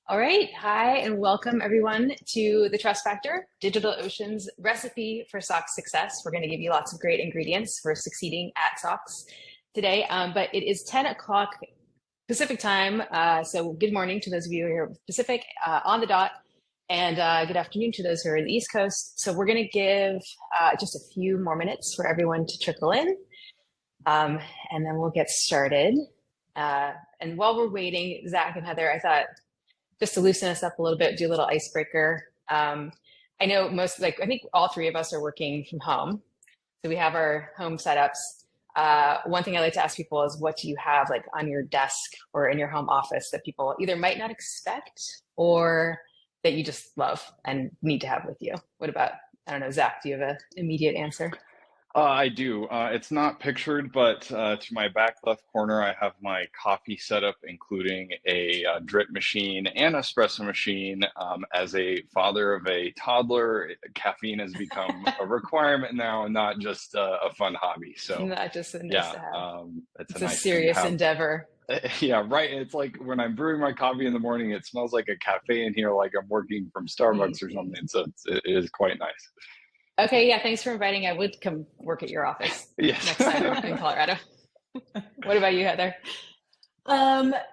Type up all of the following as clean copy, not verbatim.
All right. Hi, and welcome everyone to the Trust Factor, DigitalOcean's recipe for SOX success. We're going to give you lots of great ingredients for succeeding at SOX today. But it is 10 o'clock Pacific time. So good morning to those of you who are Pacific on the dot, and good afternoon to those who are in the East Coast. So we're going to give just a few more minutes for everyone to trickle in, and then we'll get started. And while we're waiting, Zach and Heather, I thought, just to loosen us up a little bit, do a little icebreaker. I know I think all three of us are working from home. So we have our home setups. One thing I like to ask people is, what do you have like on your desk or in your home office that people either might not expect or that you just love and need to have with you? What about, I don't know, Zach, do you have an immediate answer? I do. It's not pictured, but to my back left corner, I have my coffee setup, including a drip machine and espresso machine. As a father of a toddler, caffeine has become a requirement now and not just a fun hobby. So, Not just a nice yeah, to have. it's a It's a nice thing to serious have. endeavor. Yeah, right. It's like when I'm brewing my coffee in the morning, it smells like a cafe in here, like I'm working from Starbucks or something. So it is quite nice. Okay, yeah, thanks for inviting. I would come work at your office Yes. next time I'm in Colorado. What about you, Heather?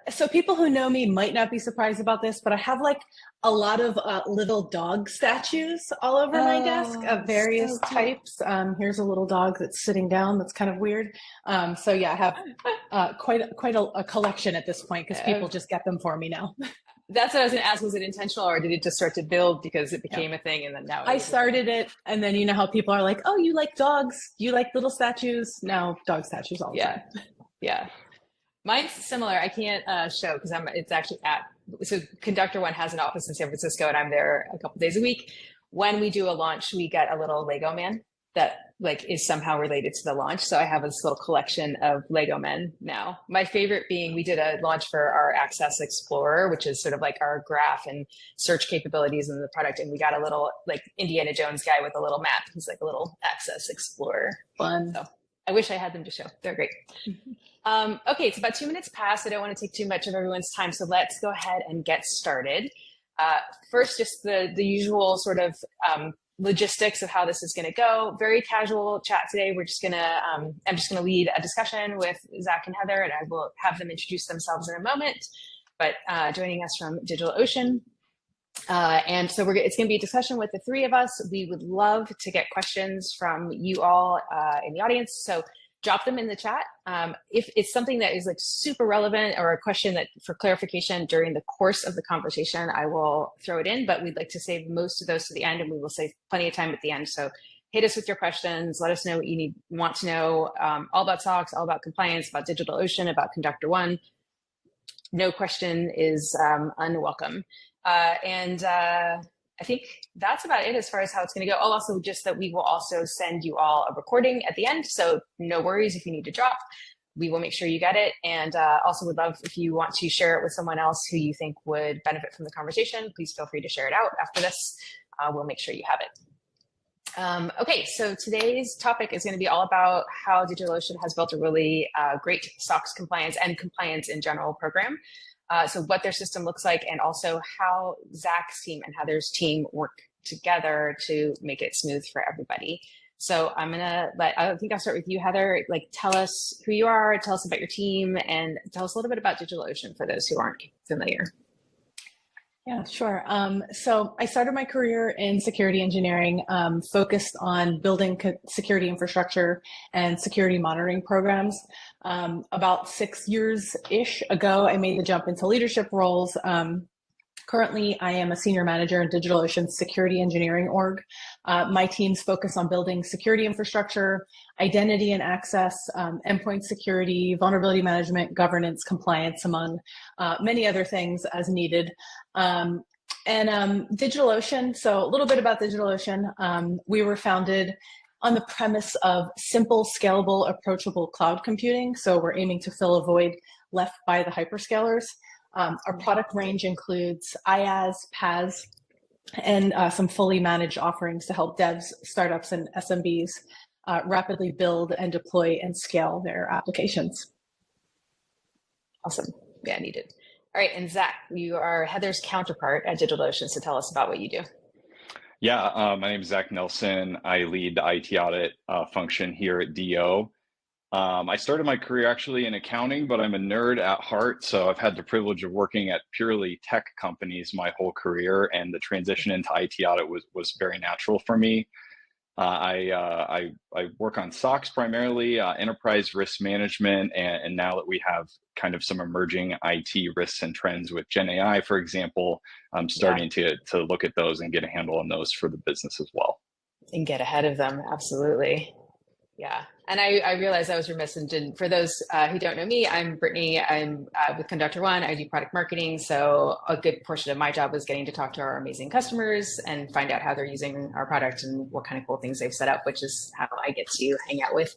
So people who know me might not be surprised about this, but I have like a lot of little dog statues all over my desk of various So cute. types. Here's a little dog that's sitting down. That's kind of weird. So yeah, I have quite a collection at this point because people just get them for me now. That's what I was going to ask. Was it intentional, or did it just start to build because it Yeah. became a thing and then now I it is a thing? started it, and then you know how people are like, "Oh, you like dogs? You like little statues?" Now, dog statues all the Yeah, time. yeah. Mine's similar. I can't show because it's actually so Conductor One has an office in San Francisco and I'm there a couple days a week. When we do a launch, we get a little Lego man that like is somehow related to the launch. So I have this little collection of Lego men now. My favorite being, we did a launch for our Access Explorer, which is sort of like our graph and search capabilities in the product. And we got a little like Indiana Jones guy with a little map. He's like a little Access Explorer. Fun. So I wish I had them to show. They're great. Okay, it's about 2 minutes past. I don't want to take too much of everyone's time, so let's go ahead and get started. First, just the usual sort of logistics of how this is going to go. Very casual chat today. We're just gonna I'm just gonna lead a discussion with Zach and Heather, and I will have them introduce themselves in a moment. But joining us from DigitalOcean. And so it's going to be a discussion with the three of us. We would love to get questions from you all in the audience. So drop them in the chat. If it's something that is like super relevant or a question that for clarification during the course of the conversation, I will throw it in, but we'd like to save most of those to the end, and we will save plenty of time at the end. So hit us with your questions. Let us know what you want to know, all about SOX, all about compliance, about DigitalOcean, about Conductor One. No question is unwelcome. And I think that's about it as far as how it's going to go. Oh, also just that we will also send you all a recording at the end. So no worries if you need to drop. We will make sure you get it. And also would love if you want to share it with someone else who you think would benefit from the conversation. Please feel free to share it out after this. We'll make sure you have it. Okay, so today's topic is going to be all about how DigitalOcean has built a really great SOX compliance and compliance in general program. So what their system looks like, and also how Zach's team and Heather's team work together to make it smooth for everybody. So I think I'll start with you, Heather. Like, tell us who you are, tell us about your team, and tell us a little bit about DigitalOcean for those who aren't familiar. Yeah, sure. So I started my career in security engineering, focused on building security infrastructure and security monitoring programs. About 6 years-ish ago, I made the jump into leadership roles. Currently, I am a senior manager in DigitalOcean's security engineering org. My teams focus on building security infrastructure, identity and access, endpoint security, vulnerability management, governance, compliance, among many other things as needed. DigitalOcean, so a little bit about DigitalOcean. We were founded on the premise of simple, scalable, approachable cloud computing. So we're aiming to fill a void left by the hyperscalers. Our product range includes IaaS, PaaS, and some fully managed offerings to help devs, startups, and SMBs rapidly build and deploy and scale their applications. Awesome. Yeah, needed. All right, and Zach, you are Heather's counterpart at DigitalOcean, so tell us about what you do. Yeah, my name is Zach Nelson. I lead the IT audit function here at DO. I started my career actually in accounting, but I'm a nerd at heart. So I've had the privilege of working at purely tech companies my whole career, and the transition into IT audit was very natural for me. I work on SOX primarily, enterprise risk management, and now that we have kind of some emerging IT risks and trends with Gen AI, for example, I'm starting to look at those and get a handle on those for the business as well. And get ahead of them, absolutely. Yeah, and I realized I was remiss and didn't. For those who don't know me, I'm Brittany. I'm with Conductor One. I do product marketing. So a good portion of my job was getting to talk to our amazing customers and find out how they're using our product and what kind of cool things they've set up, which is how I get to hang out with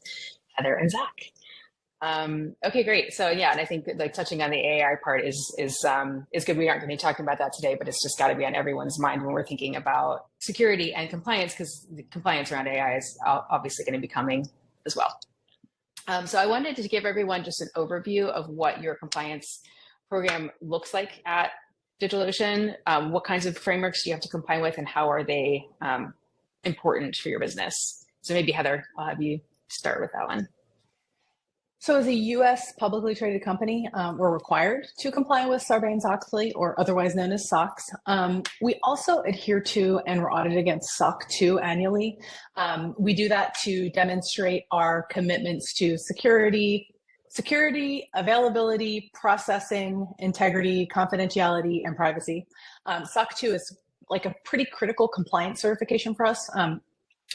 Heather and Zach. Okay, great. So yeah, and I think like touching on the AI part is good. We aren't going to be talking about that today, but it's just got to be on everyone's mind when we're thinking about security and compliance, because the compliance around AI is obviously going to be coming as well. So I wanted to give everyone just an overview of what your compliance program looks like at DigitalOcean. What kinds of frameworks do you have to comply with, and how are they important for your business? So maybe Heather, I'll have you start with that one. So as a U.S. publicly traded company, we're required to comply with Sarbanes-Oxley, or otherwise known as SOX. We also adhere to and we're audited against SOC 2 annually. We do that to demonstrate our commitments to security, availability, processing, integrity, confidentiality, and privacy. SOC 2 is like a pretty critical compliance certification for us.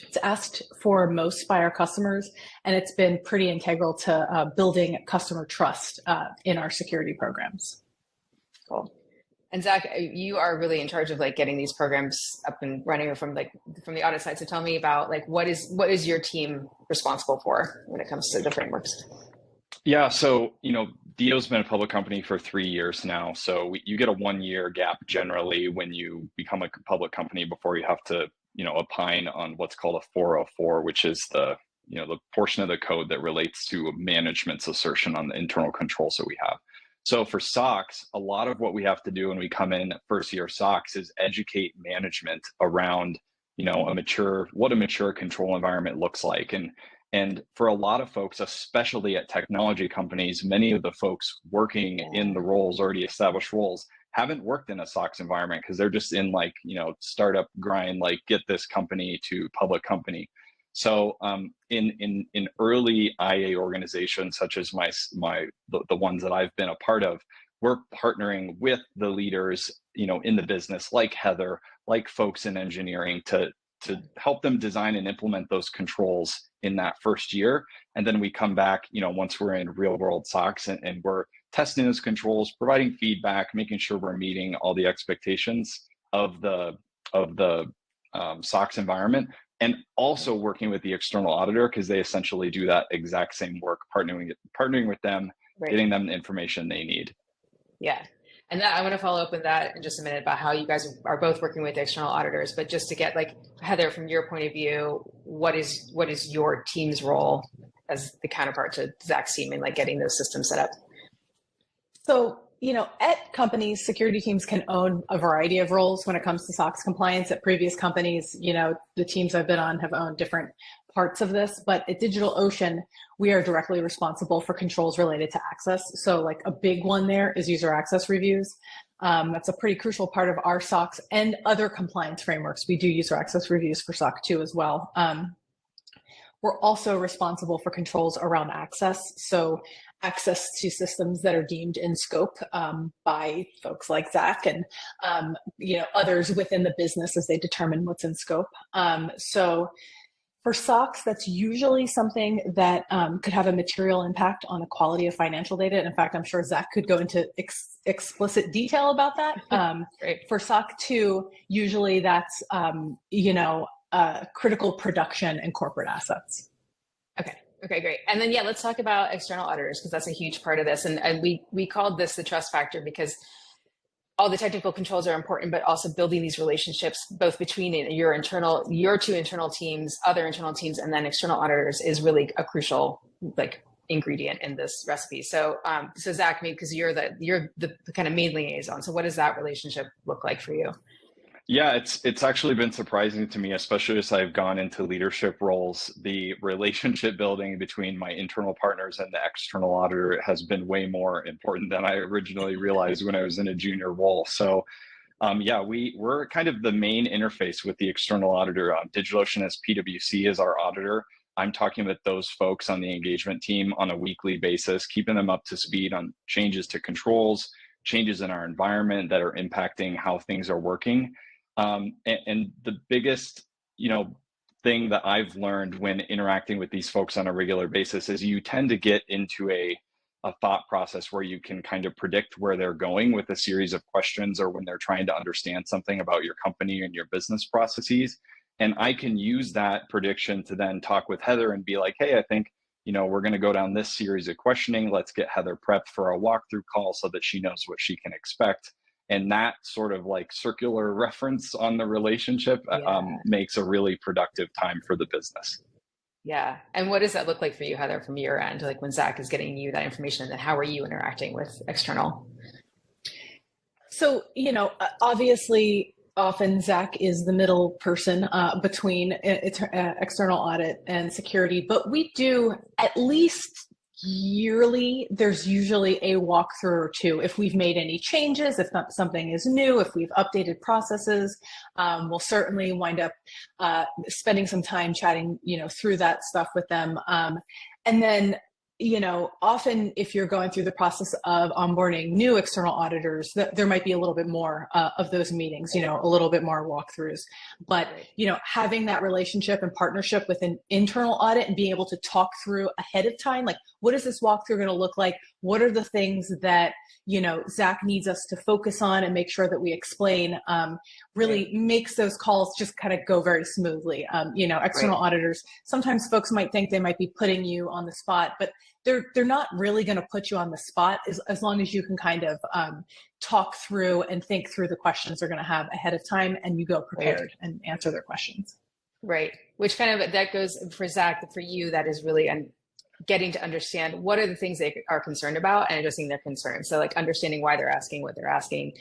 It's asked for most by our customers, and it's been pretty integral to building customer trust in our security programs. Cool. And Zach, you are really in charge of like getting these programs up and running from the audit side. So tell me about like what is your team responsible for when it comes to the frameworks? Yeah, so DO's been a public company for 3 years now. So you get a 1-year gap generally when you become a public company before you have to opine on what's called a 404, which is the portion of the code that relates to management's assertion on the internal controls that we have. So for SOX, a lot of what we have to do when we come in first year SOX is educate management around, what a mature control environment looks like. And for a lot of folks, especially at technology companies, many of the folks working in the roles, already established roles, haven't worked in a SOX environment because they're just in startup grind, like get this company to public company. So in early IA organizations, such as the ones that I've been a part of, we're partnering with the leaders, in the business, like Heather, like folks in engineering, to help them design and implement those controls in that first year. And then we come back, once we're in real world SOX and we're testing those controls, providing feedback, making sure we're meeting all the expectations of the SOX environment, and also working with the external auditor, because they essentially do that exact same work, partnering with them, right, getting them the information they need. Yeah. And I want to follow up with that in just a minute about how you guys are both working with external auditors. But just to get Heather, from your point of view, what is your team's role as the counterpart to Zach's team in getting those systems set up? So, at companies, security teams can own a variety of roles when it comes to SOX compliance. At previous companies, the teams I've been on have owned different parts of this, but at DigitalOcean, we are directly responsible for controls related to access. So a big one there is user access reviews. That's a pretty crucial part of our SOX and other compliance frameworks. We do user access reviews for SOC 2 as well. We're also responsible for controls around access. So access to systems that are deemed in scope by folks like Zach and others within the business as they determine what's in scope. So for SOX, that's usually something that could have a material impact on the quality of financial data. And in fact, I'm sure Zach could go into explicit detail about that. For SOC 2, usually that's critical production and corporate assets. Okay, great. And then, let's talk about external auditors, because that's a huge part of this. And we called this the trust factor because all the technical controls are important, but also building these relationships both between your two internal teams, other internal teams, and then external auditors is really a crucial ingredient in this recipe. So, so Zach, maybe because you're the kind of main liaison. So what does that relationship look like for you? Yeah, it's actually been surprising to me, especially as I've gone into leadership roles. The relationship building between my internal partners and the external auditor has been way more important than I originally realized when I was in a junior role. So yeah, we're kind of the main interface with the external auditor. DigitalOcean as PwC is our auditor. I'm talking with those folks on the engagement team on a weekly basis, keeping them up to speed on changes to controls, changes in our environment that are impacting how things are working. And the biggest, thing that I've learned when interacting with these folks on a regular basis is you tend to get into a thought process where you can kind of predict where they're going with a series of questions, or when they're trying to understand something about your company and your business processes. And I can use that prediction to then talk with Heather and be like, hey, I think, we're going to go down this series of questioning. Let's get Heather prepped for a walkthrough call so that she knows what she can expect. And that sort of like circular reference on the relationship makes a really productive time for the business. Yeah. And what does that look like for you, Heather, from your end? Like when Zach is getting you that information, and then how are you interacting with external? So, obviously, often Zach is the middle person between external audit and security, but we do at least yearly, there's usually a walkthrough or two. If we've made any changes, if something is new, if we've updated processes, we'll certainly wind up spending some time chatting, through that stuff with them. And then, often if you're going through the process of onboarding new external auditors, there might be a little bit more of those meetings, a little bit more walkthroughs. But, having that relationship and partnership with an internal audit and being able to talk through ahead of time, like, what is this walkthrough going to look like? What are the things that, Zach needs us to focus on and make sure that we explain, really makes those calls just kind of go very smoothly. External auditors, sometimes folks might think they might be putting you on the spot, but they're not really going to put you on the spot as long as you can kind of talk through and think through the questions they're going to have ahead of time, and you go prepared and answer their questions. Right. Which kind of, that goes for Zach, for you, that is really getting to understand what are the things they are concerned about and addressing their concerns. So like understanding why they're asking what they're asking.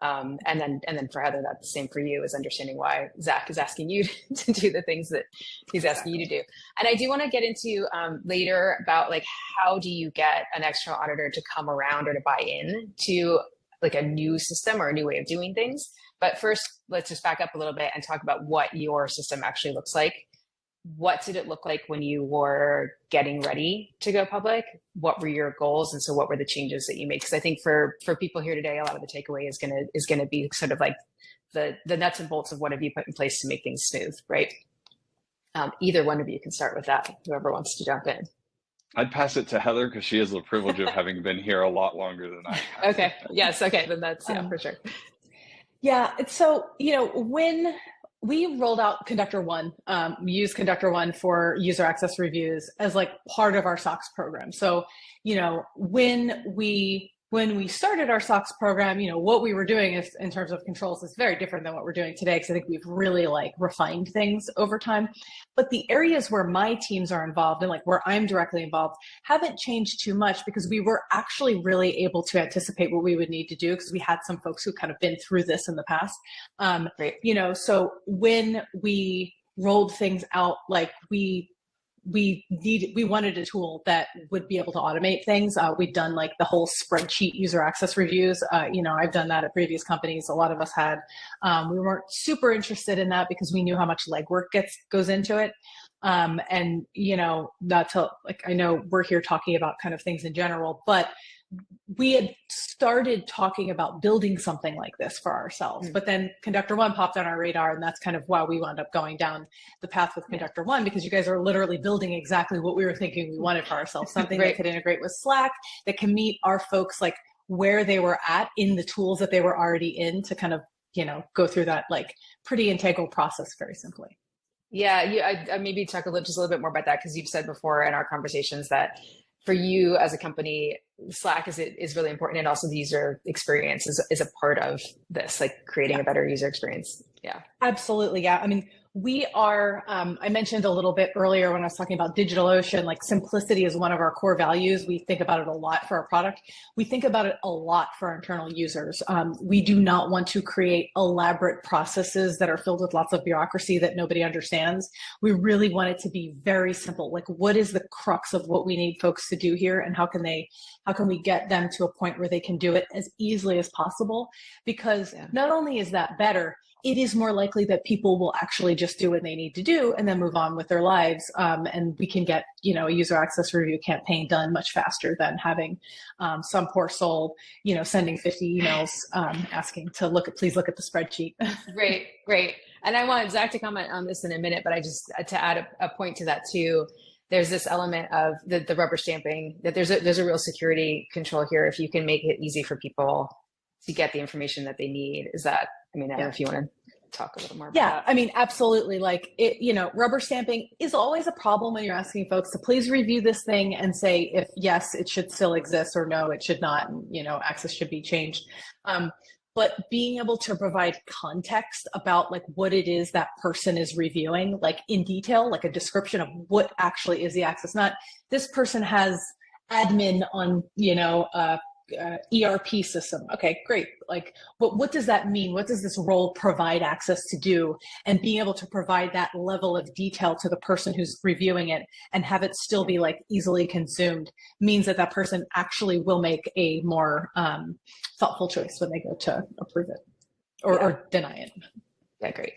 And then for Heather, that's the same for you, is understanding why Zach is asking you to do the things that he's asking you to do. And I do want to get into later about like, how do you get an external auditor to come around or to buy in to like a new system or a new way of doing things. But first, let's just back up a little bit and talk about what your system actually looks like. What did it look like when you were getting ready to go public? What were your goals? And so what were the changes that you made? Because I think for people here today, a lot of the takeaway is gonna be sort of like the nuts and bolts of what have you put in place to make things smooth, right? Either one of you can start with that, whoever wants to jump in. I'd pass it to Heather because she has the privilege of having been here a lot longer than I have. Okay. Yes. Okay. Then that's, for sure. Yeah. So, when we rolled out Conductor One, we used Conductor One for user access reviews as like part of our SOX program. So, when we started our SOX program, what we were doing is, in terms of controls, is very different than what we're doing today, because I think we've really like refined things over time. But the areas where my teams are involved and like where I'm directly involved haven't changed too much, because we were actually really able to anticipate what we would need to do, because we had some folks who kind of been through this in the past. So when we rolled things out, like we wanted a tool that would be able to automate things. We'd done like the whole spreadsheet user access reviews. I've done that at previous companies. A lot of us had. We weren't super interested in that because we knew how much legwork goes into it. And not to like, I know we're here talking about kind of things in general, but we had started talking about building something like this for ourselves, but then Conductor One popped on our radar, and that's kind of why we wound up going down the path with Conductor One, because you guys are literally building exactly what we were thinking we wanted for ourselves, something that could integrate with Slack, that can meet our folks like where they were at in the tools that they were already in, to kind of, go through that like pretty integral process very simply. Yeah, I maybe talk just a little bit more about that, because you've said before in our conversations that for you as a company, Slack is really important, and also the user experience is a part of this, like creating a better user experience. Yeah, absolutely. Yeah, I mean, We are, I mentioned a little bit earlier when I was talking about DigitalOcean, like simplicity is one of our core values. We think about it a lot for our product. We think about it a lot for our internal users. We do not want to create elaborate processes that are filled with lots of bureaucracy that nobody understands. We really want it to be very simple. Like, what is the crux of what we need folks to do here, and how can we get them to a point where they can do it as easily as possible? Because not only is that better, it is more likely that people will actually just do what they need to do and then move on with their lives. And we can get, a user access review campaign done much faster than having some poor soul, sending 50 emails asking to please look at the spreadsheet. Great. And I want Zach to comment on this in a minute, but I just, to add a point to that too, there's this element of the rubber stamping, that there's a real security control here. If you can make it easy for people to get the information that they need, I don't know if you want to talk a little more about that. I mean, absolutely. Like, rubber stamping is always a problem when you're asking folks to please review this thing and say if yes, it should still exist, or no, it should not, and, access should be changed. But being able to provide context about like what it is that person is reviewing, like in detail, like a description of what actually is the access, not this person has admin on, ERP system. Okay, great. Like, what does that mean? What does this role provide access to do? And being able to provide that level of detail to the person who's reviewing it and have it still be like easily consumed means that person actually will make a more thoughtful choice when they go to approve it or deny it. Yeah, great.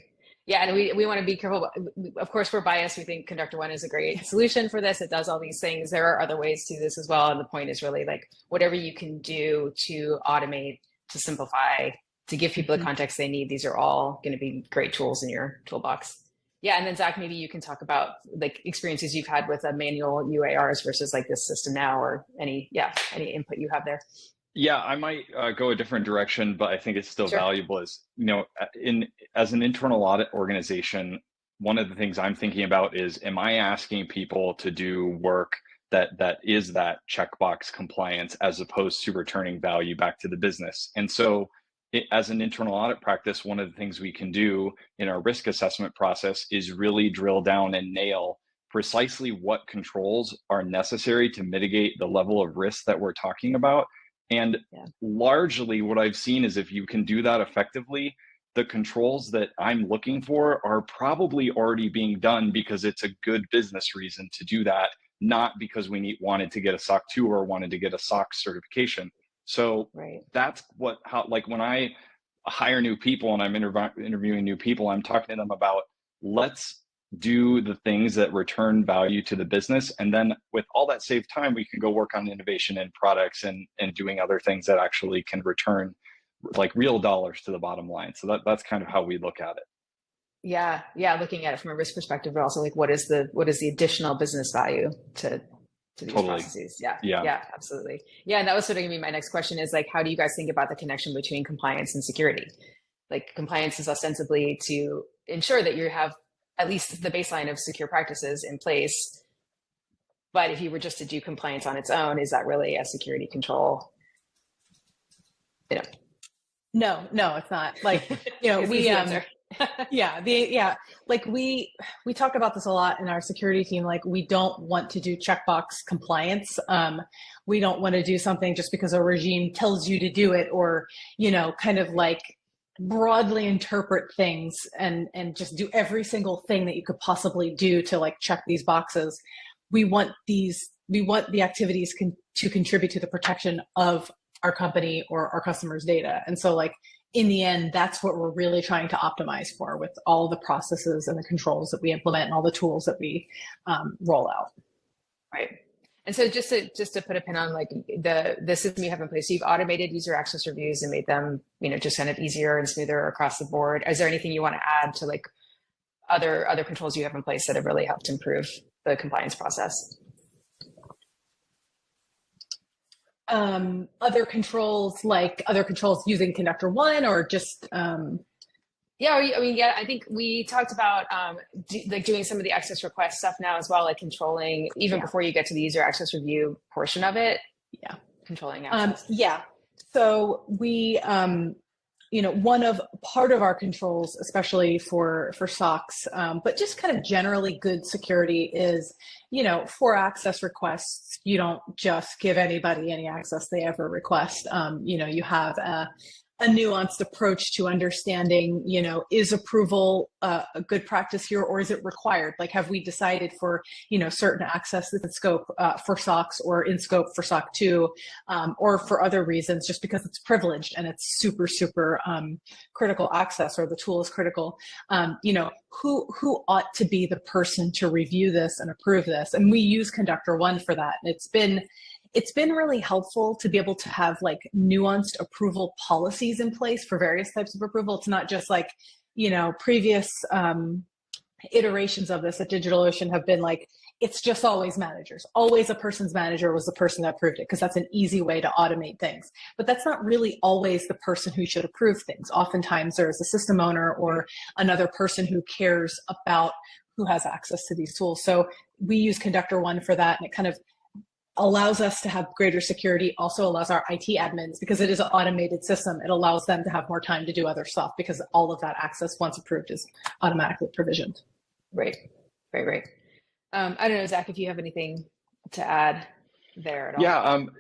Yeah, and we want to be careful. Of course, we're biased. We think Conductor One is a great solution for this. It does all these things. There are other ways to do this as well. And the point is really like whatever you can do to automate, to simplify, to give people the context they need. These are all going to be great tools in your toolbox. Yeah, and then Zach, maybe you can talk about like experiences you've had with a manual UARs versus like this system now, or any input you have there. Yeah, I might go a different direction, but I think it's still valuable. As as an internal audit organization, one of the things I'm thinking about is, am I asking people to do work that is that checkbox compliance as opposed to returning value back to the business? And so as an internal audit practice, one of the things we can do in our risk assessment process is really drill down and nail precisely what controls are necessary to mitigate the level of risk that we're talking about. And largely what I've seen is if you can do that effectively, the controls that I'm looking for are probably already being done because it's a good business reason to do that, not because we wanted to get a SOC 2 or wanted to get a SOX certification. So that's like when I hire new people and I'm interviewing new people, I'm talking to them about, let's do the things that return value to the business. And then with all that saved time, we can go work on innovation and products and doing other things that actually can return like real dollars to the bottom line. So that's kind of how we look at it. Yeah. Looking at it from a risk perspective, but also like what is the additional business value to these processes? Yeah, absolutely. Yeah, and that was sort of gonna be my next question is like, how do you guys think about the connection between compliance and security? Like compliance is ostensibly to ensure that you have at least the baseline of secure practices in place. But if you were just to do compliance on its own, is that really a security control? No, it's not. Like, like we talk about this a lot in our security team. Like, we don't want to do checkbox compliance. We don't want to do something just because a regime tells you to do it, or, kind of like broadly interpret things and just do every single thing that you could possibly do to like check these boxes. We want the activities to contribute to the protection of our company or our customers' data. And so like in the end, that's what we're really trying to optimize for with all the processes and the controls that we implement and all the tools that we roll out. Right. And so just to put a pin on like the system you have in place, so you've automated user access reviews and made them, just kind of easier and smoother across the board. Is there anything you want to add to like other controls you have in place that have really helped improve the compliance process? Other controls using Conductor One, or just I think we talked about doing some of the access request stuff now as well, like controlling even before you get to the user access review portion of it. Yeah, controlling access. So we one of part of our controls, especially for SOX, but just kind of generally good security is, for access requests, you don't just give anybody any access they ever request. You have a nuanced approach to understanding, is approval a good practice here, or is it required? Like, have we decided for, certain access in scope for SOX or in scope for SOC 2, or for other reasons, just because it's privileged and it's super, super critical access, or the tool is critical. Who ought to be the person to review this and approve this? And we use Conductor One for that. And it's been really helpful to be able to have like nuanced approval policies in place for various types of approval. It's not just like, previous iterations of this at DigitalOcean have been like, it's just always managers. Always a person's manager was the person that approved it, because that's an easy way to automate things. But that's not really always the person who should approve things. Oftentimes there is a system owner or another person who cares about who has access to these tools. So we use Conductor One for that, and it kind of allows us to have greater security, also allows our IT admins, because it is an automated system, it allows them to have more time to do other stuff, because all of that access, once approved, is automatically provisioned. Right. I don't know, Zach, if you have anything to add there at all.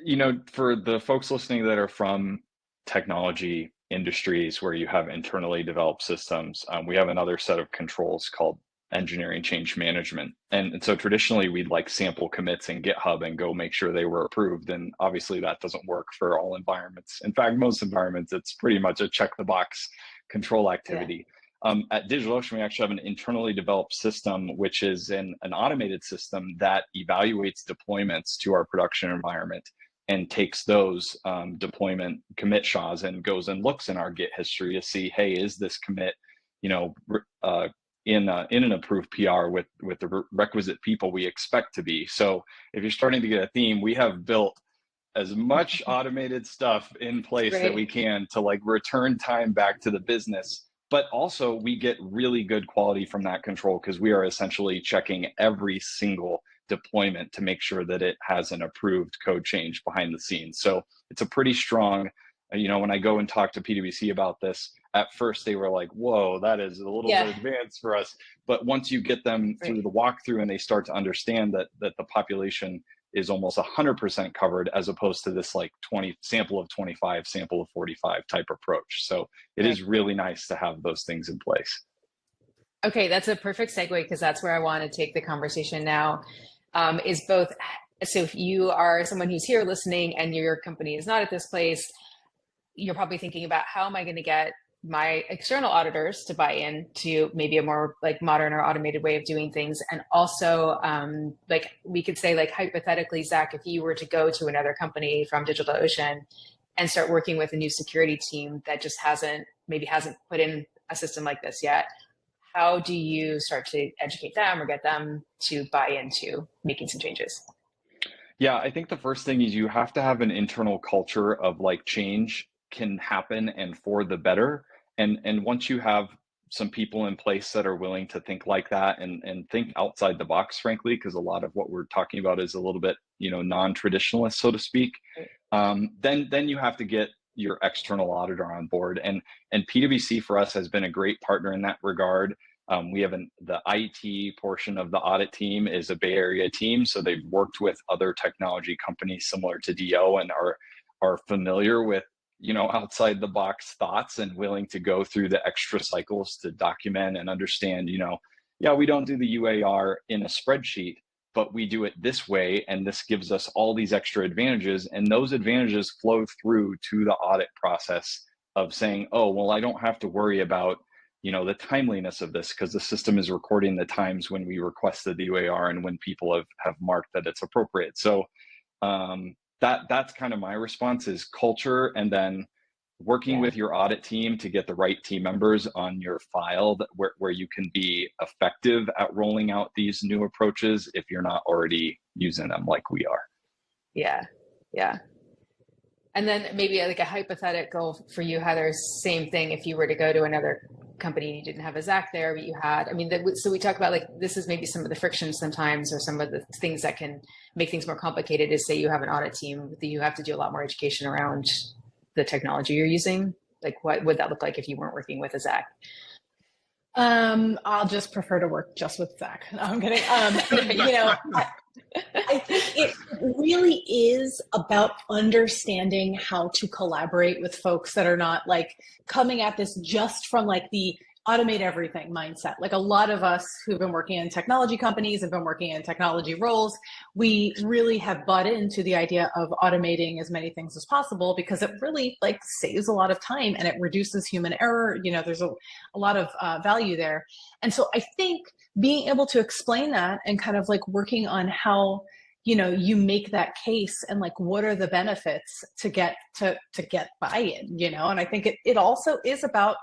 Yeah, for the folks listening that are from technology industries where you have internally developed systems, we have another set of controls called engineering change management. And so traditionally we'd like sample commits in GitHub and go make sure they were approved. And obviously that doesn't work for all environments. In fact, most environments, it's pretty much a check the box control activity. Yeah. At DigitalOcean, we actually have an internally developed system, which is an automated system that evaluates deployments to our production environment and takes those deployment commit SHAs and goes and looks in our Git history to see, hey, is this commit, in an approved PR with the requisite people we expect to be. So if you're starting to get a theme, we have built as much automated stuff in place that we can to like return time back to the business. But also we get really good quality from that control, because we are essentially checking every single deployment to make sure that it has an approved code change behind the scenes. So it's a pretty strong, when I go and talk to PwC about this, at first they were like, whoa, that is a little bit advanced for us. But once you get them through the walkthrough and they start to understand that the population is almost 100% covered, as opposed to this like 20 sample of 25, sample of 45 type approach. So it is really nice to have those things in place. Okay, that's a perfect segue, because that's where I want to take the conversation now, is both. So if you are someone who's here listening and your company is not at this place, you're probably thinking about, how am I going to get my external auditors to buy in to maybe a more like modern or automated way of doing things? And also, like we could say, like hypothetically, Zach, if you were to go to another company from DigitalOcean and start working with a new security team that just hasn't put in a system like this yet, how do you start to educate them or get them to buy into making some changes? Yeah, I think the first thing is you have to have an internal culture of like change can happen and for the better. And once you have some people in place that are willing to think like that and think outside the box, frankly, because a lot of what we're talking about is a little bit, non-traditionalist, so to speak, then you have to get your external auditor on board. And PwC for us has been a great partner in that regard. We have the IT portion of the audit team is a Bay Area team. So they've worked with other technology companies similar to DO and are familiar with, outside the box thoughts and willing to go through the extra cycles to document and understand, we don't do the UAR in a spreadsheet, but we do it this way. And this gives us all these extra advantages. And those advantages flow through to the audit process of saying, oh, well, I don't have to worry about, the timeliness of this, because the system is recording the times when we requested the UAR and when people have marked that it's appropriate. So that's kind of my response, is culture, and then working with your audit team to get the right team members on your file where you can be effective at rolling out these new approaches if you're not already using them like we are. Yeah. And then maybe like a hypothetical for you, Heather, same thing. If you were to go to another company and you didn't have a Zach there, but you had, so we talk about like, this is maybe some of the friction sometimes, or some of the things that can make things more complicated is, say you have an audit team that you have to do a lot more education around the technology you're using. Like, what would that look like if you weren't working with a Zach? I'll just prefer to work just with Zach. No, I'm kidding. I think it really is about understanding how to collaborate with folks that are not like coming at this just from like the automate everything mindset. Like a lot of us who've been working in technology companies have been working in technology roles. We really have bought into the idea of automating as many things as possible because it really like saves a lot of time and it reduces human error. There's a lot of value there. And so I think being able to explain that and kind of like working on how you make that case and like what are the benefits to get buy-in, and I think it also is about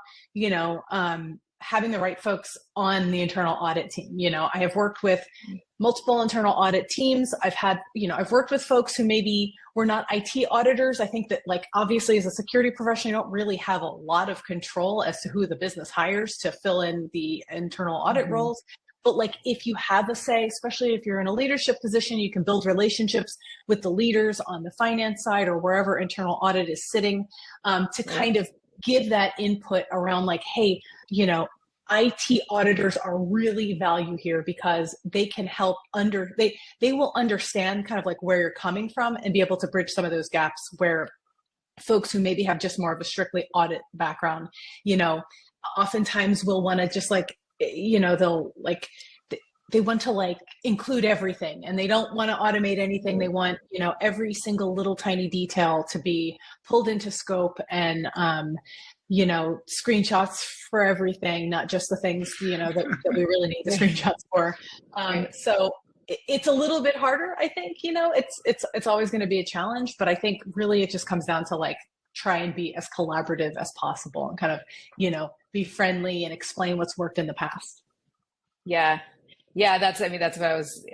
having the right folks on the internal audit team. I have worked with multiple internal audit teams. I've worked with folks who maybe were not IT auditors. I think that like obviously as a security professional, you don't really have a lot of control as to who the business hires to fill in the internal audit roles. But like if you have a say, especially if you're in a leadership position, you can build relationships with the leaders on the finance side or wherever internal audit is sitting to kind of give that input around like, hey, IT auditors are really value here because they can help they will understand kind of like where you're coming from and be able to bridge some of those gaps where folks who maybe have just more of a strictly audit background, oftentimes will want to just like, they'll like, they want to like include everything and they don't want to automate anything. They want, every single little tiny detail to be pulled into scope and, screenshots for everything, not just the things, that we really need the screenshots for. So it's a little bit harder, I think, it's always going to be a challenge, but I think really it just comes down to like, try and be as collaborative as possible and kind of, be friendly and explain what's worked in the past. Yeah. That's what I was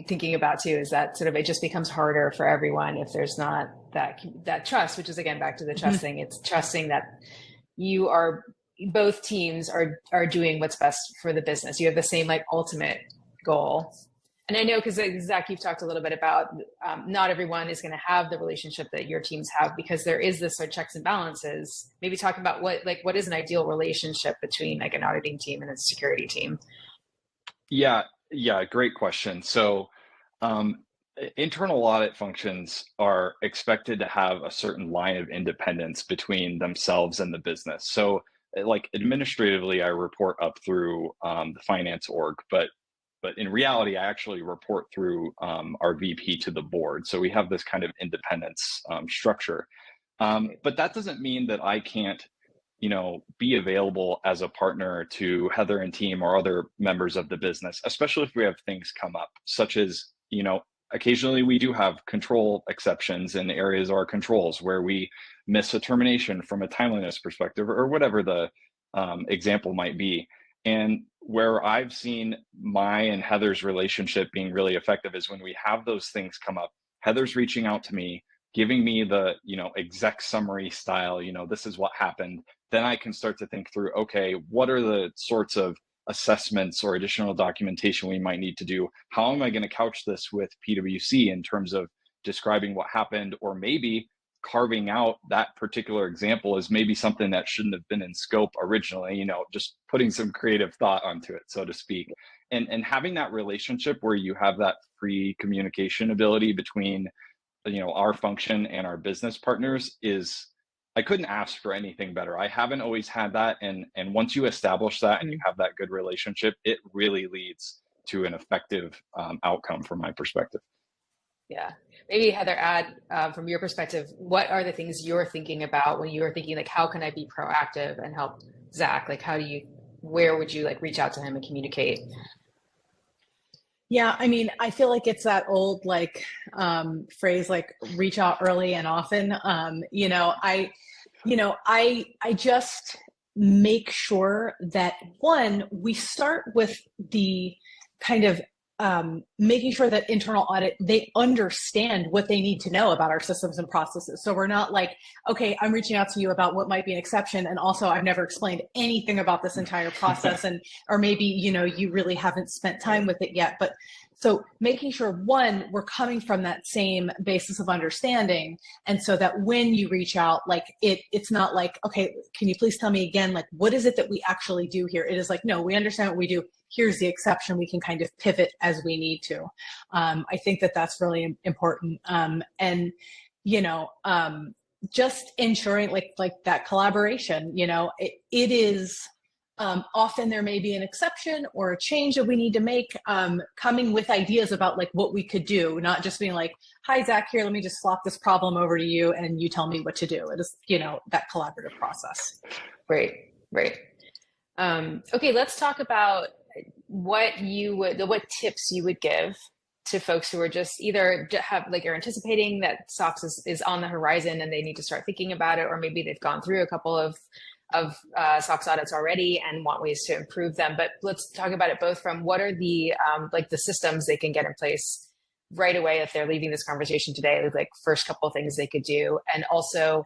thinking about too, is that sort of, it just becomes harder for everyone if there's not that trust, which is again, back to the trust thing. It's trusting that both teams are doing what's best for the business. You have the same like ultimate goal. And I know, because Zach, you've talked a little bit about not everyone is going to have the relationship that your teams have because there is this sort of checks and balances. Maybe talking about what is an ideal relationship between like an auditing team and a security team. Yeah, great question. So internal audit functions are expected to have a certain line of independence between themselves and the business. So like administratively, I report up through the finance org, but in reality, I actually report through our VP to the board. So we have this kind of independence structure. But that doesn't mean that I can't, be available as a partner to Heather and team or other members of the business, especially if we have things come up, such as, occasionally we do have control exceptions in areas of our controls where we miss a termination from a timeliness perspective or whatever the example might be. And where I've seen my and Heather's relationship being really effective is when we have those things come up, Heather's reaching out to me, giving me the, exec summary style, this is what happened. Then I can start to think through, okay, what are the sorts of assessments or additional documentation we might need to do? How am I going to couch this with PwC in terms of describing what happened, or maybe carving out that particular example is maybe something that shouldn't have been in scope originally, just putting some creative thought onto it, so to speak. And having that relationship where you have that free communication ability between, our function and our business partners is, I couldn't ask for anything better. I haven't always had that. And once you establish that and you have that good relationship, it really leads to an effective outcome from my perspective. Yeah. Maybe Heather, add from your perspective, what are the things you're thinking about when you're thinking like, how can I be proactive and help Zach? Like, where would you like reach out to him and communicate? Yeah, I mean, I feel like it's that old phrase, like reach out early and often. I just make sure that we start with the kind of making sure that internal audit, they understand what they need to know about our systems and processes. So we're not like, okay, I'm reaching out to you about what might be an exception. And also I've never explained anything about this entire process. Or maybe, you really haven't spent time with it yet, but So making sure, one, we're coming from that same basis of understanding. And so that when you reach out, like it's not like, okay, can you please tell me again, like, what is it that we actually do here? It is like, no, we understand what we do. Here's the exception. We can kind of pivot as we need to. I think that that's really important. And, you know, just ensuring like that collaboration, you know, it is, often there may be an exception or a change that we need to make, coming with ideas about like what we could do, not just being like, hi, Zach, here, let me just flop this problem over to you and you tell me what to do. It is, you know, that collaborative process. Right, right. Okay, let's talk about what tips you would give to folks who are just either are anticipating that SOX is on the horizon and they need to start thinking about it, or maybe they've gone through a couple of SOX audits already and want ways to improve them. But let's talk about it both from what are the the systems they can get in place right away if they're leaving this conversation today, like first couple of things they could do, and also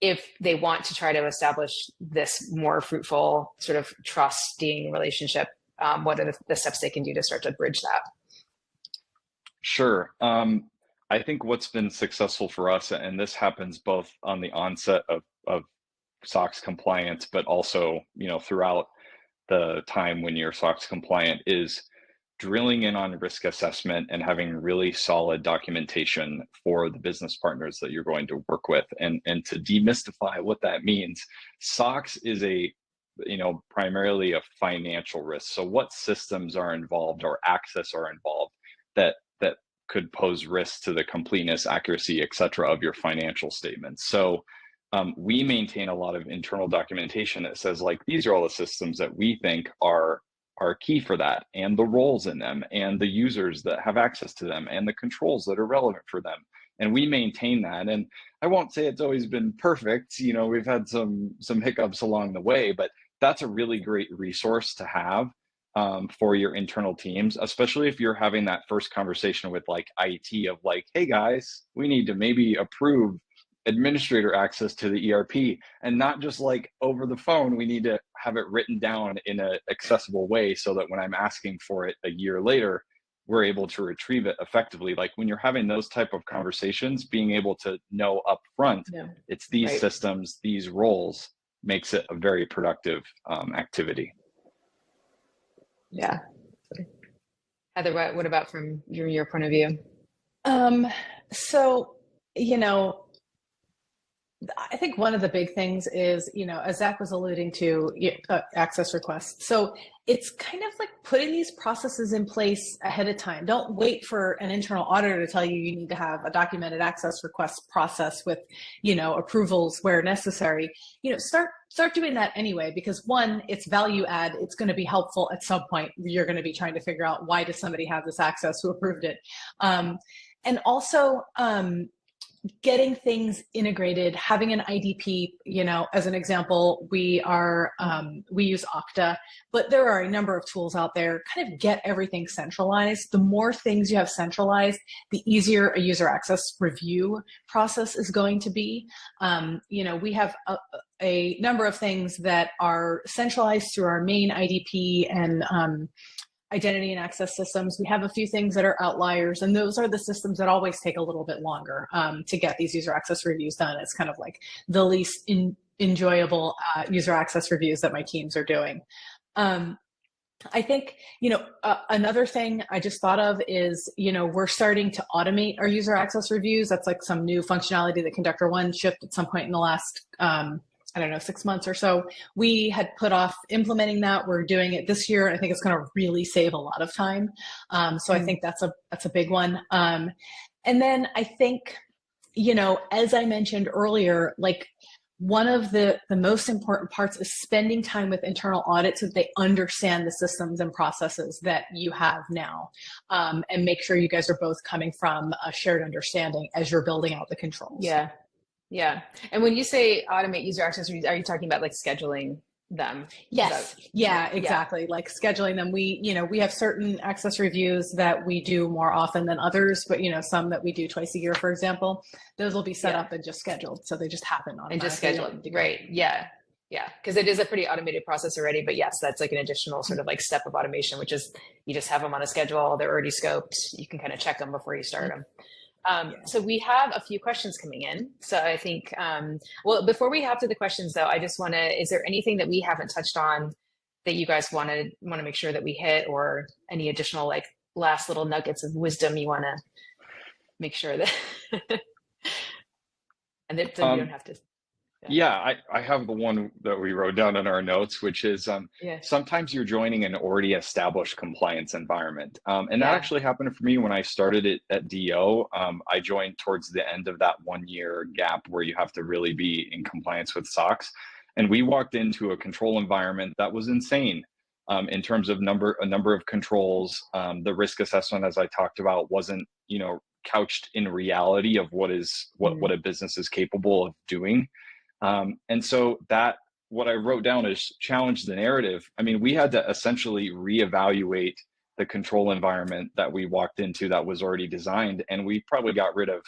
if they want to try to establish this more fruitful sort of trusting relationship, what are the steps they can do to start to bridge that? Sure. I think what's been successful for us, and this happens both on the onset of SOX compliance, but also, you know, throughout the time when you're SOX compliant, is drilling in on risk assessment and having really solid documentation for the business partners that you're going to work with. And to demystify what that means, SOX is primarily a financial risk. So what systems are involved or access are involved that could pose risks to the completeness, accuracy, et cetera, of your financial statements. So we maintain a lot of internal documentation that says, like, these are all the systems that we think are key for that, and the roles in them, and the users that have access to them, and the controls that are relevant for them. And we maintain that. And I won't say it's always been perfect. You know, we've had some hiccups along the way, but that's a really great resource to have for your internal teams, especially if you're having that first conversation with like IT of like, hey guys, we need to maybe approve administrator access to the ERP, and not just like over the phone. We need to have it written down in an accessible way so that when I'm asking for it a year later, we're able to retrieve it effectively. Like when you're having those type of conversations, being able to know up front, it's these right. systems, these roles, makes it a very productive activity. Yeah. Heather, what about from your point of view? So, you know, I think one of the big things is, you know, as Zach was alluding to, access requests. So it's kind of like putting these processes in place ahead of time. Don't wait for an internal auditor to tell you you need to have a documented access request process with, you know, approvals where necessary. You know, start doing that anyway, because one, it's value add. It's going to be helpful at some point. You're going to be trying to figure out, why does somebody have this access, who approved it? And also, getting things integrated, having an IDP, you know, as an example, we use Okta, but there are a number of tools out there. Kind of get everything centralized. The more things you have centralized, the easier a user access review process is going to be. You know, we have a number of things that are centralized through our main IDP and identity and access systems. We have a few things that are outliers, and those are the systems that always take a little bit longer to get these user access reviews done. It's kind of like the least enjoyable user access reviews that my teams are doing. I think, you know, another thing I just thought of is, you know, we're starting to automate our user access reviews. That's like some new functionality that Conductor One shipped at some point in the last 6 months or so. We had put off implementing that. We're doing it this year. I think it's going to really save a lot of time. So I think that's a big one. And then I think, you know, as I mentioned earlier, like one of the most important parts is spending time with internal audit so that they understand the systems and processes that you have now, and make sure you guys are both coming from a shared understanding as you're building out the controls. Yeah. Yeah. And when you say automate user access reviews, are you talking about like scheduling them? Yes. Yeah, exactly. Yeah. Like scheduling them. We have certain access reviews that we do more often than others, but, you know, some that we do twice a year, for example, those will be set up and just scheduled. So they just happen automatically. And just scheduled. Right. Yeah. Yeah, because it is a pretty automated process already. But yes, that's like an additional sort of like step of automation, which is you just have them on a schedule. They're already scoped. You can kind of check them before you start them. So we have a few questions coming in. So I think, well, before we hop to the questions though, I just want to, is there anything that we haven't touched on that you guys want to make sure that we hit, or any additional like last little nuggets of wisdom you want to make sure that, and that you don't have to. Yeah, I have the one that we wrote down in our notes, which is sometimes you're joining an already established compliance environment. And that actually happened for me when I started it at DO. I joined towards the end of that 1 year gap where you have to really be in compliance with SOX. And we walked into a control environment that was insane in terms of a number of controls. The risk assessment, as I talked about, wasn't, couched in reality of what a business is capable of doing. And so what I wrote down is challenge the narrative. I mean, we had to essentially reevaluate the control environment that we walked into that was already designed. And we probably got rid of,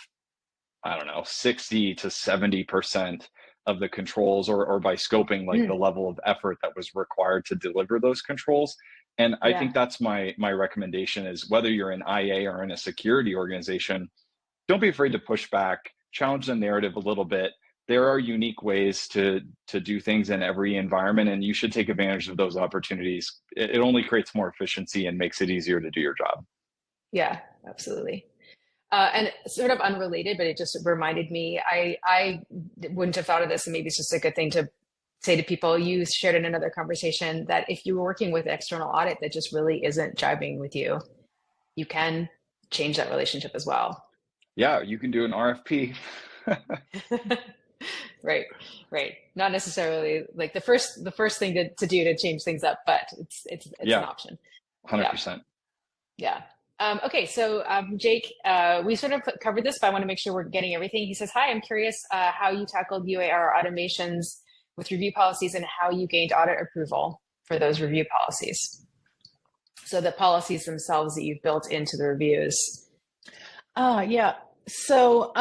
60 to 70% of the controls, or by scoping like the level of effort that was required to deliver those controls. And I think that's my recommendation is, whether you're an IA or in a security organization, don't be afraid to push back, challenge the narrative a little bit. There are unique ways to do things in every environment, and you should take advantage of those opportunities. It only creates more efficiency and makes it easier to do your job. Yeah, absolutely. And sort of unrelated, but it just reminded me, I wouldn't have thought of this, and maybe it's just a good thing to say to people. You shared in another conversation that if you were working with an external audit that just really isn't jiving with you, you can change that relationship as well. Yeah, you can do an RFP. Right. Not necessarily like the first thing to do to change things up, but it's an option. 100%. Yeah. Okay, so Jake, we sort of covered this, but I want to make sure we're getting everything. He says, "Hi, I'm curious how you tackled UAR automations with review policies and how you gained audit approval for those review policies." So the policies themselves that you've built into the reviews. So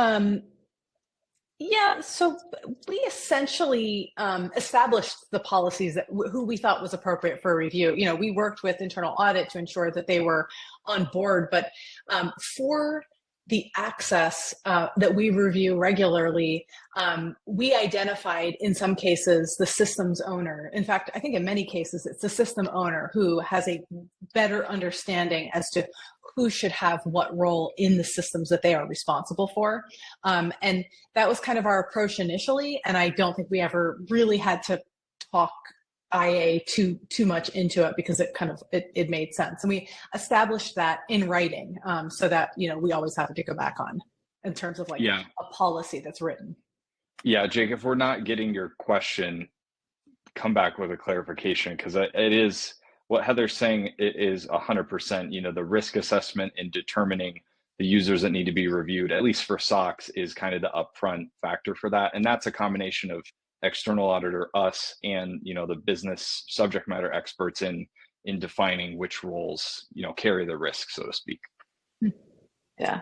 we essentially established the policies that who we thought was appropriate for a review. We worked with internal audit to ensure that they were on board, but for the access that we review regularly, we identified in some cases the systems owner. In fact, I think in many cases it's the system owner who has a better understanding as to who should have what role in the systems that they are responsible for. And that was kind of our approach initially. And I don't think we ever really had to talk IA too much into it, because it made sense. And we established that in writing, so that, we always have to go back on in terms of a policy that's written. Yeah, Jake, if we're not getting your question, come back with a clarification, because it is what Heather's saying. It is 100%, the risk assessment in determining the users that need to be reviewed, at least for SOX, is kind of the upfront factor for that. And that's a combination of external auditor, us, and, the business subject matter experts in defining which roles, carry the risk, so to speak. Yeah.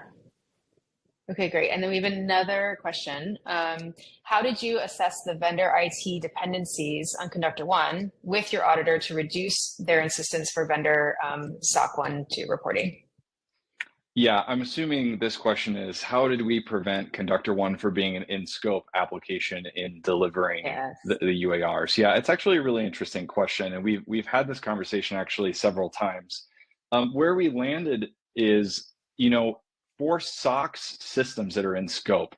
Okay, great. And then we have another question. How did you assess the vendor IT dependencies on Conductor One with your auditor to reduce their insistence for vendor SOC 1 to reporting? Yeah, I'm assuming this question is, how did we prevent Conductor One from being an in-scope application in delivering the UARs? Yeah, it's actually a really interesting question, and we've had this conversation actually several times. Where we landed is, for SOX systems that are in scope,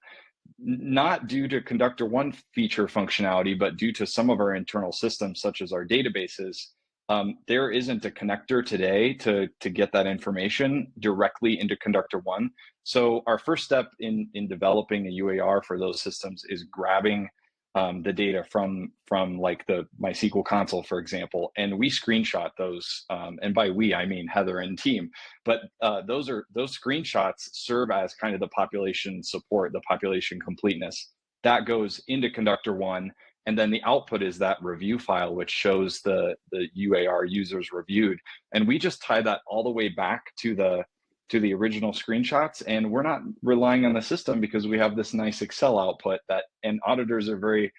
not due to Conductor One feature functionality, but due to some of our internal systems, such as our databases, there isn't a connector today to get that information directly into Conductor One. So our first step in developing a UAR for those systems is grabbing the data from like the MySQL console, for example, and we screenshot those. And by we, I mean Heather and team. But those screenshots serve as kind of the population support, the population completeness that goes into Conductor One. And then the output is that review file, which shows the UAR users reviewed. And we just tie that all the way back to the original screenshots. And we're not relying on the system, because we have this nice Excel output and auditors are very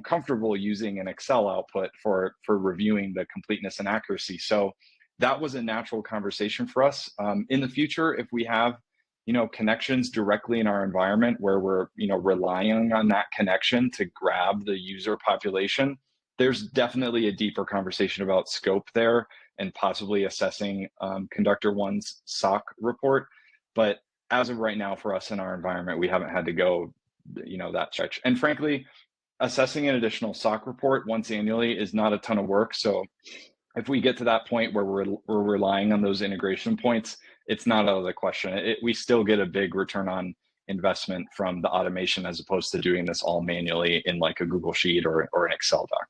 comfortable using an Excel output for reviewing the completeness and accuracy. So that was a natural conversation for us. In the future, if we have connections directly in our environment where we're relying on that connection to grab the user population, there's definitely a deeper conversation about scope there and possibly assessing Conductor One's SOC report. But as of right now, for us in our environment, we haven't had to go that stretch. And frankly, assessing an additional SOC report once annually is not a ton of work. So if we get to that point where we're relying on those integration points, it's not out of the question. We still get a big return on investment from the automation as opposed to doing this all manually in like a Google Sheet or an Excel doc.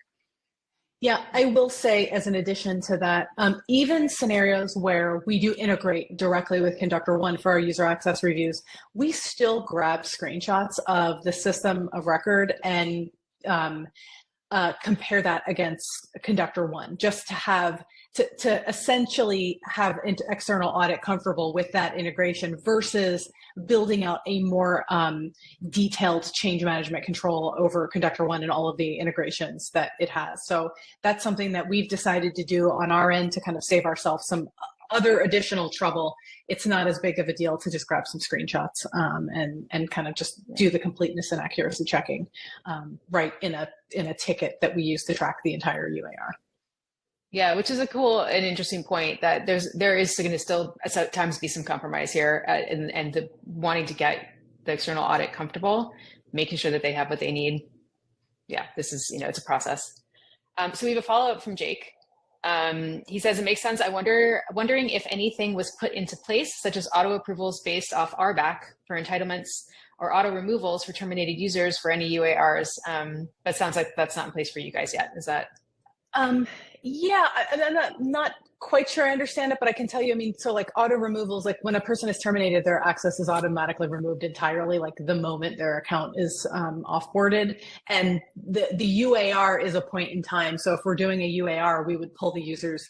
Yeah, I will say as an addition to that, even scenarios where we do integrate directly with Conductor One for our user access reviews, we still grab screenshots of the system of record and compare that against Conductor One, just to have to essentially have external audit comfortable with that integration versus building out a more detailed change management control over Conductor One and all of the integrations that it has. So that's something that we've decided to do on our end to kind of save ourselves some other additional trouble. It's not as big of a deal to just grab some screenshots and kind of just do the completeness and accuracy checking right in a ticket that we use to track the entire UAR. Yeah, which is a cool and interesting point that there is going to still at times be some compromise here and the wanting to get the external audit comfortable, making sure that they have what they need. Yeah, this is, it's a process. So we have a follow-up from Jake. He says, it makes sense. Wondering if anything was put into place, such as auto approvals based off RBAC for entitlements or auto removals for terminated users for any UARs. That sounds like that's not in place for you guys yet. Is that? Yeah, I'm not quite sure I understand it, but I can tell you, so like auto removals, like when a person is terminated, their access is automatically removed entirely, like the moment their account is offboarded. And the UAR is a point in time. So if we're doing a UAR, we would pull the users,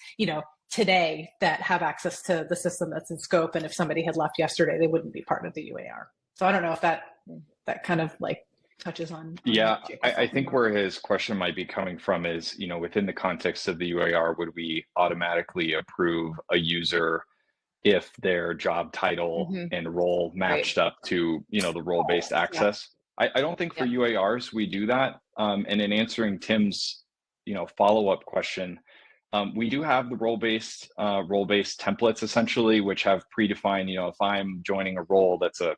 today that have access to the system that's in scope. And if somebody had left yesterday, they wouldn't be part of the UAR. So I don't know if that kind of like touches on yeah, I think where his question might be coming from is, within the context of the UAR, would we automatically approve a user if their job title and role matched up to, the role-based access? I don't think for UARs we do that. And in answering Tim's, follow-up question, we do have the role-based templates essentially, which have predefined, if I'm joining a role that's a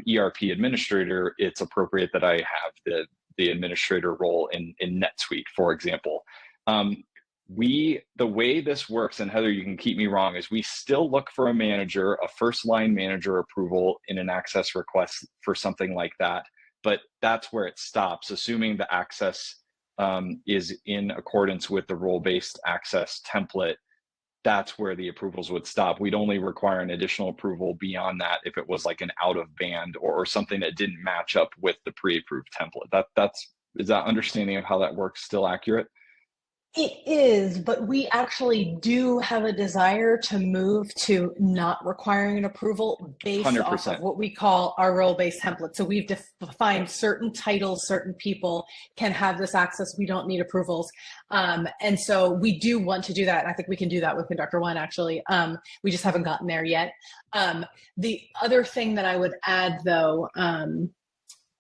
ERP administrator, it's appropriate that I have the administrator role in NetSuite, for example. The way this works, and Heather, you can keep me wrong, is we still look for a first line manager approval in an access request for something like that. But that's where it stops, assuming the access is in accordance with the role-based access template. That's where the approvals would stop. We'd only require an additional approval beyond that if it was like an out of band or something that didn't match up with the pre-approved template. Is that understanding of how that works still accurate? It is, but we actually do have a desire to move to not requiring an approval based 100%. Off of what we call our role-based template. So we've defined certain titles, certain people can have this access. We don't need approvals. And so we do want to do that. And I think we can do that with Conductor One, actually. We just haven't gotten there yet. The other thing that I would add, though,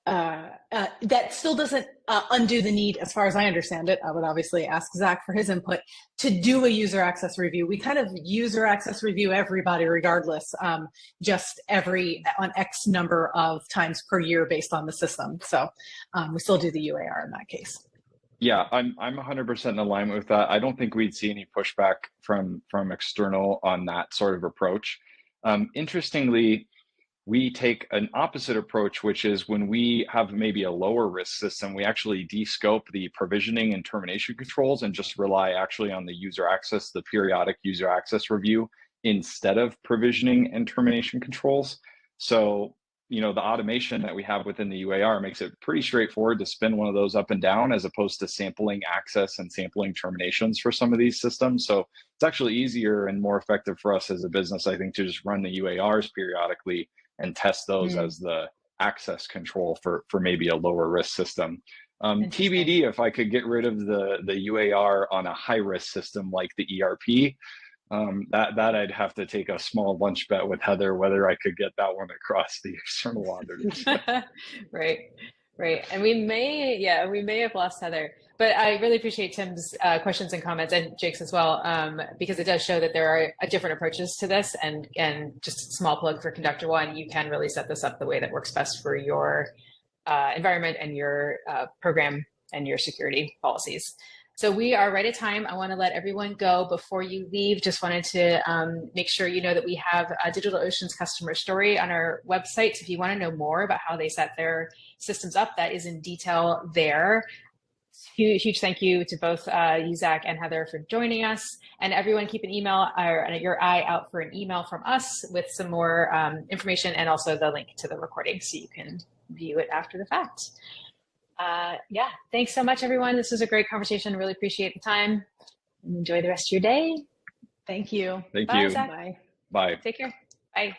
that still doesn't undo the need, as far as I understand it. I would obviously ask Zach for his input to do a user access review. We kind of user access review everybody regardless, just on X number of times per year based on the system. So we still do the UAR in that case. Yeah, I'm 100% in alignment with that. I don't think we'd see any pushback from external on that sort of approach. Interestingly, we take an opposite approach, which is when we have maybe a lower risk system, we actually de-scope the provisioning and termination controls and just rely actually on the user access, the periodic user access review, instead of provisioning and termination controls. So, the automation that we have within the UAR makes it pretty straightforward to spin one of those up and down as opposed to sampling access and sampling terminations for some of these systems. So it's actually easier and more effective for us as a business, I think, to just run the UARs periodically and test those as the access control for maybe a lower risk system. TBD if I could get rid of the UAR on a high-risk system like the ERP. That I'd have to take a small lunch bet with Heather whether I could get that one across the external auditors. Right, right. And we may have lost Heather, but I really appreciate Tim's questions and comments, and Jake's as well, because it does show that there are different approaches to this, and just a small plug for Conductor One, you can really set this up the way that works best for your environment and your program and your security policies. So we are right at time. I want to let everyone go. Before you leave, just wanted to make sure you know that we have a DigitalOcean's customer story on our website. So if you want to know more about how they set their systems up, that is in detail there. Huge thank you to both you, Zach, and Heather for joining us. And everyone, keep an email or your eye out for an email from us with some more information, and also the link to the recording so you can view it after the fact. Yeah, thanks so much, everyone. This was a great conversation. Really appreciate the time. Enjoy the rest of your day. Thank you. Thank Bye, you. Zach. Bye. Bye. Take care. Bye.